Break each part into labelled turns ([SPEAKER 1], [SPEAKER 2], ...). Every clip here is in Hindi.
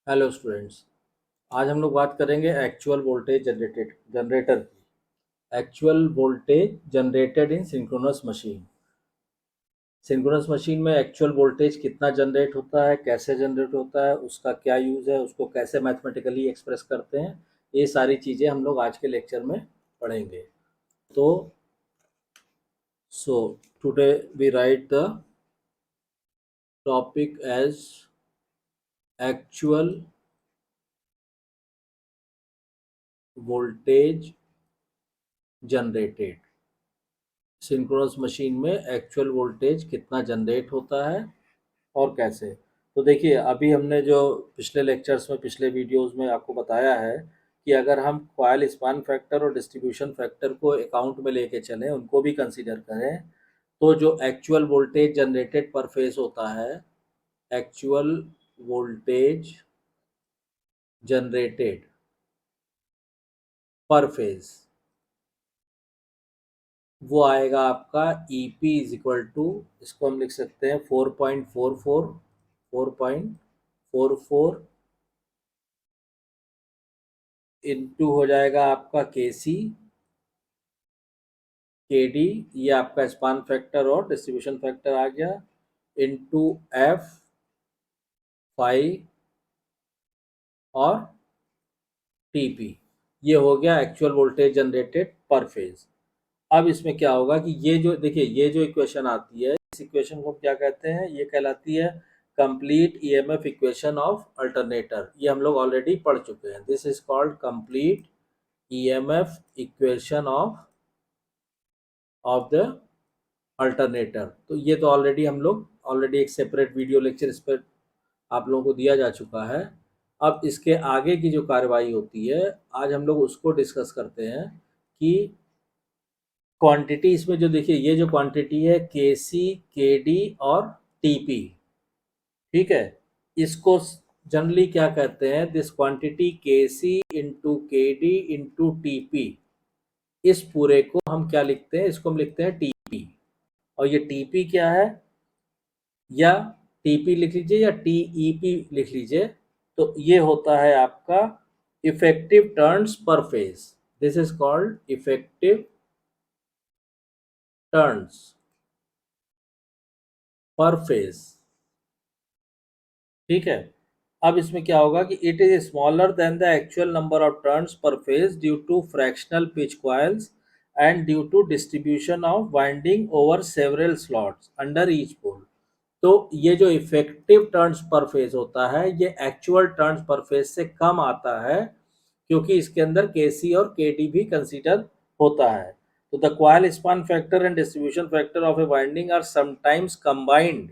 [SPEAKER 1] Hello students. आज हम लोग बात करेंगे एक्चुअल वोल्टेज जनरेटर की। Actual voltage generated in synchronous machine. Synchronous machine में एक्चुअल वोल्टेज कितना जनरेट होता है, कैसे जनरेट होता है, उसका क्या यूज़ है, उसको कैसे मैथमेटिकली एक्सप्रेस करते हैं, ये सारी चीज़ें हम लोग आज के लेक्चर में पढ़ेंगे। तो so today we write the topic as actual voltage generated. Synchronous machine में एक्चुअल वोल्टेज कितना जनरेट होता है और कैसे। तो देखिए, अभी हमने जो पिछले लेक्चर्स में, पिछले वीडियोस में आपको बताया है कि अगर हम कॉइल स्पान फैक्टर और डिस्ट्रीब्यूशन फैक्टर को अकाउंट में लेके चलें, उनको भी कंसीडर करें, तो जो actual voltage generated per phase होता है, actual voltage generated per phase, वो आएगा आपका E P is equal to, इसको हम लिख सकते हैं 4.44 इंटू हो जाएगा आपका के सी के डी, ये आपका स्पान फैक्टर और डिस्ट्रीब्यूशन फैक्टर आ गया, इंटू एफ फाइव और टी पी। ये हो गया actual voltage generated per phase. अब इसमें क्या होगा कि ये जो देखिए, ये जो इक्वेशन आती है, इस इक्वेशन को क्या कहते हैं, ये कहलाती है complete EMF equation of alternator. ये हम लोग ऑलरेडी पढ़ चुके हैं। This is called complete EMF equation of the alternator. तो ये तो ऑलरेडी एक सेपरेट वीडियो लेक्चर इस पर आप लोगों को दिया जा चुका है। अब इसके आगे की जो कार्रवाई होती है, आज हम लोग उसको डिस्कस करते हैं कि क्वांटिटी इसमें जो, देखिए ये जो क्वांटिटी है के सी के डी और टी पी, ठीक है, इसको जनरली क्या कहते हैं, दिस क्वांटिटी के सी इंटू के डी इंटू टी पी, इस पूरे को हम क्या लिखते हैं, इसको हम लिखते हैं टी पी। और ये टी पी क्या है, या टी पी लिख लीजिए या टी ई पी लिख लीजिए, तो ये होता है आपका effective turns per phase. This is called effective turns per phase, ठीक है। अब इसमें क्या होगा कि it is smaller than the actual number of turns per phase due to fractional pitch coils and due to distribution of winding over several slots under each pole. तो ये जो इफेक्टिव टर्न्स पर फेज होता है, ये एक्चुअल टर्न्स पर फेज से कम आता है, क्योंकि इसके अंदर के सी और के डी भी कंसीडर होता है। तो the coil span factor and distribution factor of a winding are sometimes combined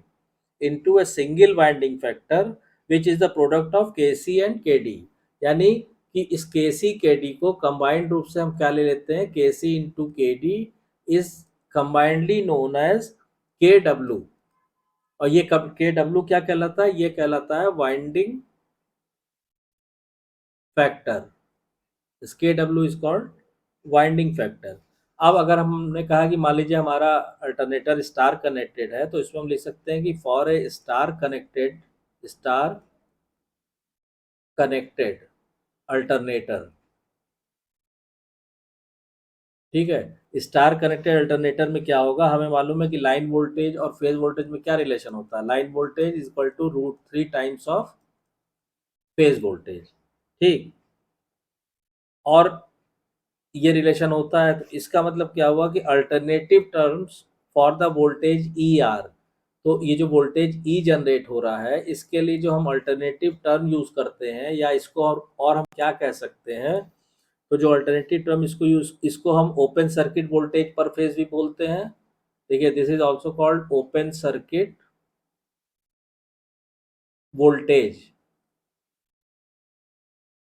[SPEAKER 1] into a single winding factor which is the product of Kc and Kd। यानी कि इस Kc Kd को कंबाइंड रूप से हम क्या ले लेते हैं, Kc into Kd is combinedly known as Kw। और ये Kw क्या कहलाता है, ये कहलाता है वाइंडिंग फैक्टर। इस Kw is called winding factor. अब अगर हमने कहा कि मान लीजिए हमारा अल्टरनेटर स्टार कनेक्टेड है, तो इसमें हम लिख सकते हैं कि for a star connected alternator, ठीक है। स्टार कनेक्टेड अल्टरनेटर में क्या होगा, हमें मालूम है कि लाइन वोल्टेज और फेज वोल्टेज में क्या रिलेशन होता है, line voltage is equal to √3 times of phase voltage, ठीक। और ये रिलेशन होता है, तो इसका मतलब क्या हुआ कि alternative terms for the voltage E R. तो ये जो वोल्टेज ई जनरेट हो रहा है, इसके लिए जो हम अल्टरनेटिव टर्म यूज करते हैं, या इसको और हम क्या कह सकते हैं, तो जो अल्टरनेटिव टर्म इसको हम open circuit voltage per phase भी बोलते हैं। देखिए, this is also called open circuit voltage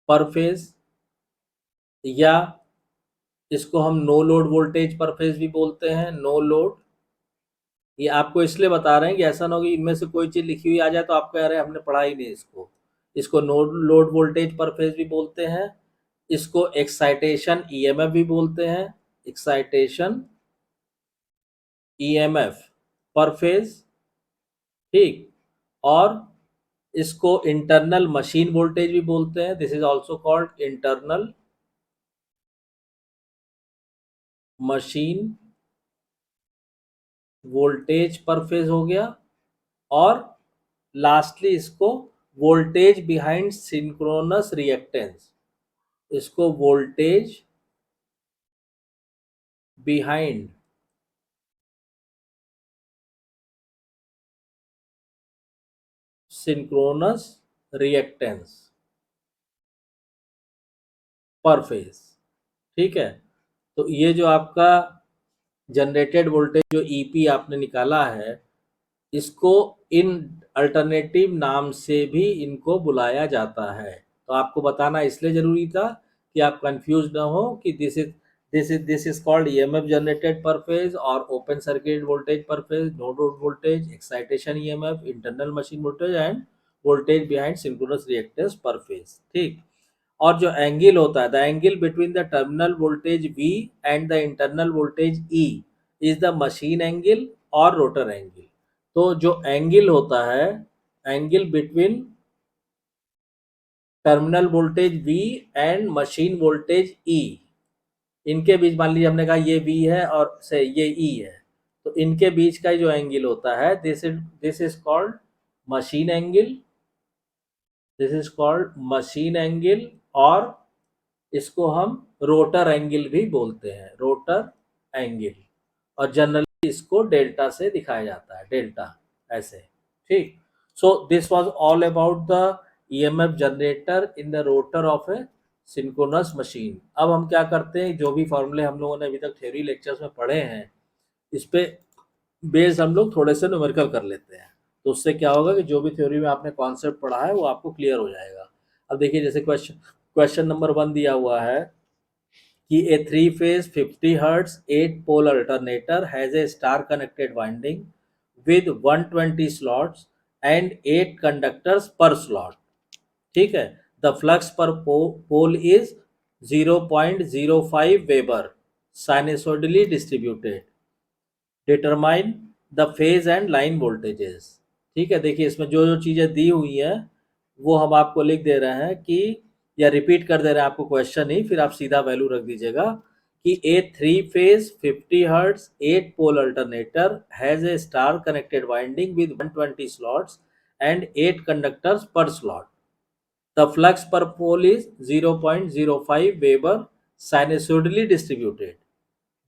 [SPEAKER 1] per phase, या इसको हम no load voltage per phase भी बोलते हैं, नो लोड। ये आपको इसलिए बता रहे हैं कि ऐसा ना हो कि इनमें से कोई चीज लिखी हुई आ जाए तो आप कह रहे हैं हमने पढ़ा ही नहीं इसको। इसको no load voltage per phase भी बोलते हैं, इसको एक्साइटेशन ईएमएफ भी बोलते हैं, एक्साइटेशन ईएमएफ पर फेज, ठीक। और इसको इंटरनल मशीन वोल्टेज भी बोलते हैं, this is also called internal machine voltage per phase हो गया। और लास्टली इसको वोल्टेज बिहाइंड सिंक्रोनस रिएक्टेंस, इसको voltage behind synchronous reactance per phase. ठीक है, तो ये जो आपका जनरेटेड वोल्टेज जो ईपी आपने निकाला है, इसको इन अल्टरनेटिव नाम से भी इनको बुलाया जाता है। तो आपको बताना इसलिए जरूरी था कि आप कंफ्यूज ना हो कि this is called EMF generated per phase और open circuit voltage per phase, no load voltage, excitation EMF, internal machine voltage and voltage behind synchronous reactance per phase. ठीक। और जो एंगल होता है, the angle between the terminal voltage V and the internal voltage E is the machine angle और रोटर एंगल। तो जो एंगल होता है, angle between terminal voltage V and machine voltage E, इनके बीच मान लीजिए हमने कहा ये V है और से ये E है, तो इनके बीच का जो एंगल होता है, this is called machine angle, this is called machine angle. और इसको हम रोटर एंगल भी बोलते हैं, रोटर एंगल। और जनरली इसको डेल्टा से दिखाया जाता है, डेल्टा ऐसे। ठीक। So this was all about the EMF generator in the rotor of a synchronous machine. अब हम क्या करते हैं, जो भी फॉर्मूले हम लोगों ने अभी तक थ्योरी लेक्चर्स में पढ़े हैं, इस पे बेस्ड हम लोग थोड़े से न्यूमेरिकल कर लेते हैं। तो उससे क्या होगा कि जो भी थ्योरी में आपने कॉन्सेप्ट पढ़ा है वो आपको क्लियर हो जाएगा। अब देखिए, जैसे क्वेश्चन नंबर 1 दिया हुआ है कि ए 3-phase 50 Hz 8 pole alternator has a star connected winding with 120 slots and 8 conductors per slot। ठीक है, the flux per pole is 0.05 weber, sinusoidally distributed, determine the phase and line voltages. ठीक है, देखिए इसमें जो जो चीज़ें दी हुई हैं वो हम आपको लिख दे रहे हैं कि, या रिपीट कर दे रहे हैं आपको क्वेश्चन ही, फिर आप सीधा वैल्यू रख दीजिएगा कि ए 3-phase 50 Hz 8 pole alternator has a star connected winding with 120 slots and 8 conductors per slot। The flux per pole is 0.05 Weber, sinusoidally distributed।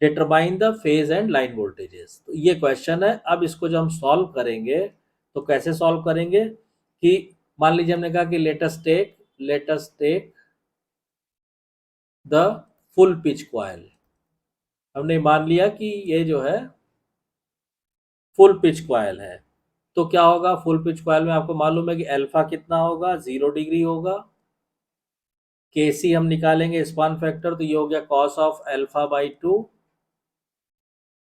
[SPEAKER 1] Determine the phase and line voltages. तो ये क्वेश्चन है। अब इसको जब हम सॉल्व करेंगे तो कैसे सॉल्व करेंगे कि मान लीजिए हमने कहा कि let us take the full pitch coil. हमने मान लिया कि ये जो है फुल पिच कॉइल है। तो क्या होगा, फुल पिच कॉइल में आपको मालूम है कि अल्फा कितना होगा, 0 डिग्री होगा। के सी हम निकालेंगे स्पान फैक्टर, तो ये हो गया कॉस ऑफ अल्फा बाई 2,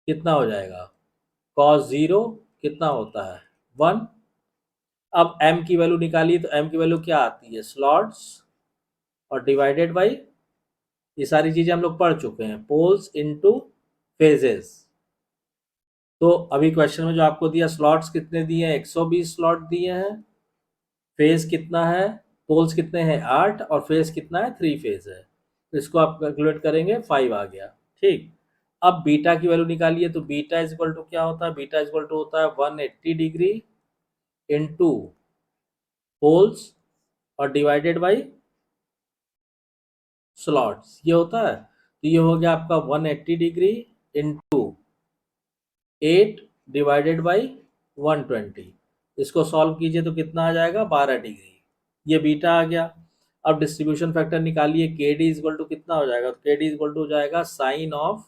[SPEAKER 1] कितना हो जाएगा, कॉस 0 कितना होता है, 1। अब m की वैल्यू निकालिए, तो m की वैल्यू क्या आती है, स्लॉट्स और डिवाइडेड बाई, ये सारी चीजें हम लोग पढ़ चुके हैं, पोल्स इनटू फेजेस। तो अभी क्वेश्चन में जो आपको दिया, स्लॉट्स कितने दिए हैं, 120 स्लॉट दिए हैं। फेज कितना है, पोल्स कितने हैं, 8, और फेज कितना है, 3 फेज है। तो इसको आप कैलकुलेट करेंगे, 5 आ गया। ठीक। अब बीटा की वैल्यू निकालिए, तो बीटा इज इक्वल टू क्या होता है, बीटा इज इक्वल टू होता है 180 डिग्री इंटू पोल्स और डिवाइडेड बाई स्लॉट्स, ये होता है। तो ये हो गया आपका 180 डिग्री इंटू 8 डिवाइडेड बाई 120। इसको सॉल्व कीजिए तो कितना आ जाएगा, 12 डिग्री। ये बीटा आ गया। अब डिस्ट्रीब्यूशन फैक्टर निकालिए, के डी इक्वल टू कितना हो जाएगा, तो के डी इक्वल टू हो जाएगा sine of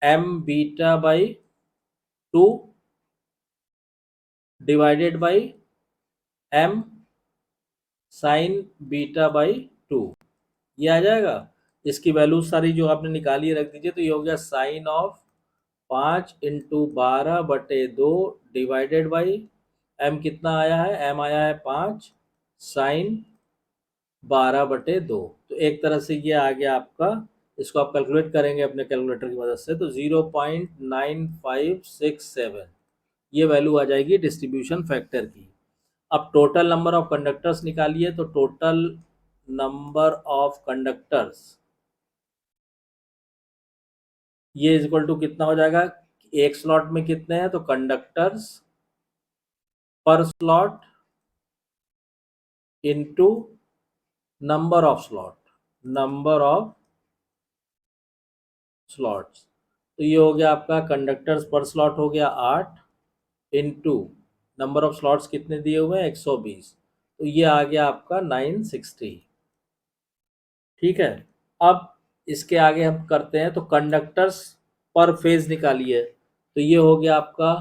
[SPEAKER 1] M beta by 2 divided by M sine beta by 2, ये आ जाएगा। इसकी वैल्यू सारी जो आपने निकाली रख दीजिए, तो ये हो गया sine of 5 × 12/2 divided by M कितना आया है, एम आया है 5 साइन 12/2। तो एक तरह से ये आ गया आपका, इसको आप कैलकुलेट करेंगे अपने कैलकुलेटर की मदद से, तो 0.9567 ये वैल्यू आ जाएगी डिस्ट्रीब्यूशन फैक्टर की। अब टोटल नंबर ऑफ कंडक्टर्स निकालिए, तो टोटल नंबर ऑफ कंडक्टर्स ये इज इक्वल टू कितना हो जाएगा, एक स्लॉट में कितने हैं, तो कंडक्टर्स पर slot into number of slot, number of slots. तो ये हो गया आपका कंडक्टर्स पर स्लॉट हो गया 8 इनटू नंबर ऑफ स्लॉट्स कितने दिए हुए हैं 120, तो ये आ गया आपका 960। ठीक है। अब इसके आगे हम करते हैं, तो कंडक्टर्स पर फेज निकालिए, तो ये हो गया आपका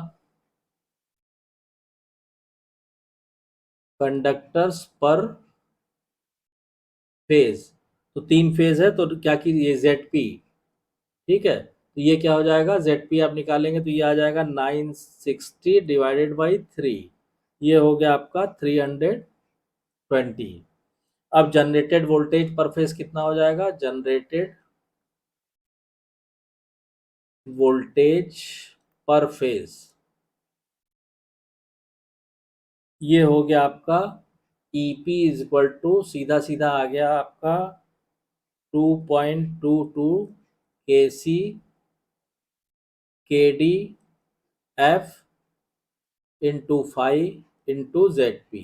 [SPEAKER 1] कंडक्टर्स पर फेज। तो 3 फेज है, तो क्या कीजिए ZP। ठीक है, तो ये क्या हो जाएगा, ZP आप निकालेंगे तो ये आ जाएगा 960 डिवाइडेड बाई 3, ये हो गया आपका 320। अब जनरेटेड वोल्टेज पर फेज कितना हो जाएगा, जनरेटेड वोल्टेज पर फेज ये हो गया आपका EP इज इक्वल टू, सीधा सीधा आ गया आपका 2.22 KC KD F into 5 into ZP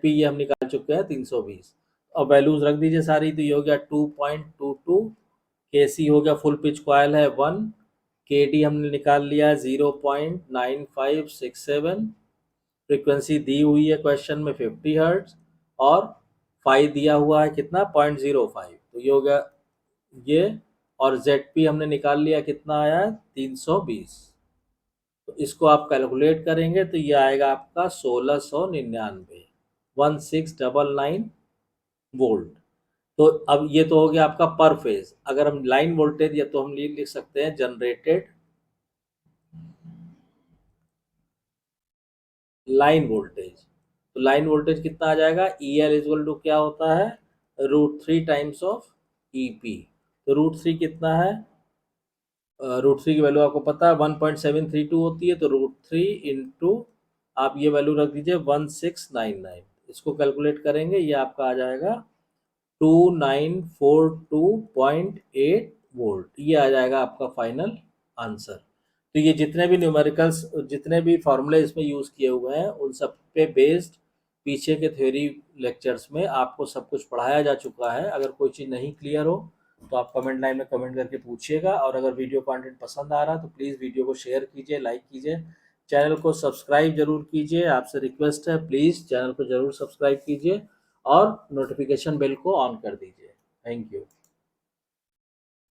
[SPEAKER 1] ये हम निकाल चुके हैं 320। अब वैल्यूज रख दीजिए सारी, तो ये हो गया 2.22, KC हो गया फुल पिच कॉयल है 1, KD हमने निकाल लिया है 0.9567, फ्रीक्वेंसी दी हुई है क्वेश्चन में 50 हर्ट्ज, और फाई दिया हुआ है कितना 0.05, तो ये हो गया ये, और ZP हमने निकाल लिया कितना आया है 320। तो इसको आप कैलकुलेट करेंगे तो ये आएगा आपका 1699, 1699 वोल्ट। तो अब ये तो हो गया आपका पर फेज। अगर हम लाइन वोल्टेज, या तो हम लिख सकते हैं जनरेटेड लाइन वोल्टेज। तो लाइन वोल्टेज कितना आ जाएगा, EL इक्वल टू क्या होता है, √3 टाइम्स ऑफ EP। तो √3 कितना है, √3 की वैल्यू आपको पता है 1.732 होती है, तो √3 इंटू आप ये वैल्यू रख दीजिए 1699, इसको कैलकुलेट करेंगे ये आपका आ जाएगा 2942.8 वोल्ट, ये आ जाएगा आपका फाइनल आंसर। तो ये जितने भी न्यूमेरिकल्स, जितने भी फॉर्मूले इसमें यूज़ किए हुए हैं, उन सब पे बेस्ड पीछे के थ्योरी लेक्चर्स में आपको सब कुछ पढ़ाया जा चुका है। अगर कोई चीज़ नहीं क्लियर हो तो आप कमेंट लाइन में कमेंट करके पूछिएगा, और अगर वीडियो कंटेंट पसंद आ रहा है तो प्लीज़ वीडियो को शेयर कीजिए, लाइक कीजिए, चैनल को सब्सक्राइब जरूर कीजिए। आपसे रिक्वेस्ट है, प्लीज़ चैनल को जरूर सब्सक्राइब कीजिए और नोटिफिकेशन बेल को ऑन कर दीजिए। Thank you.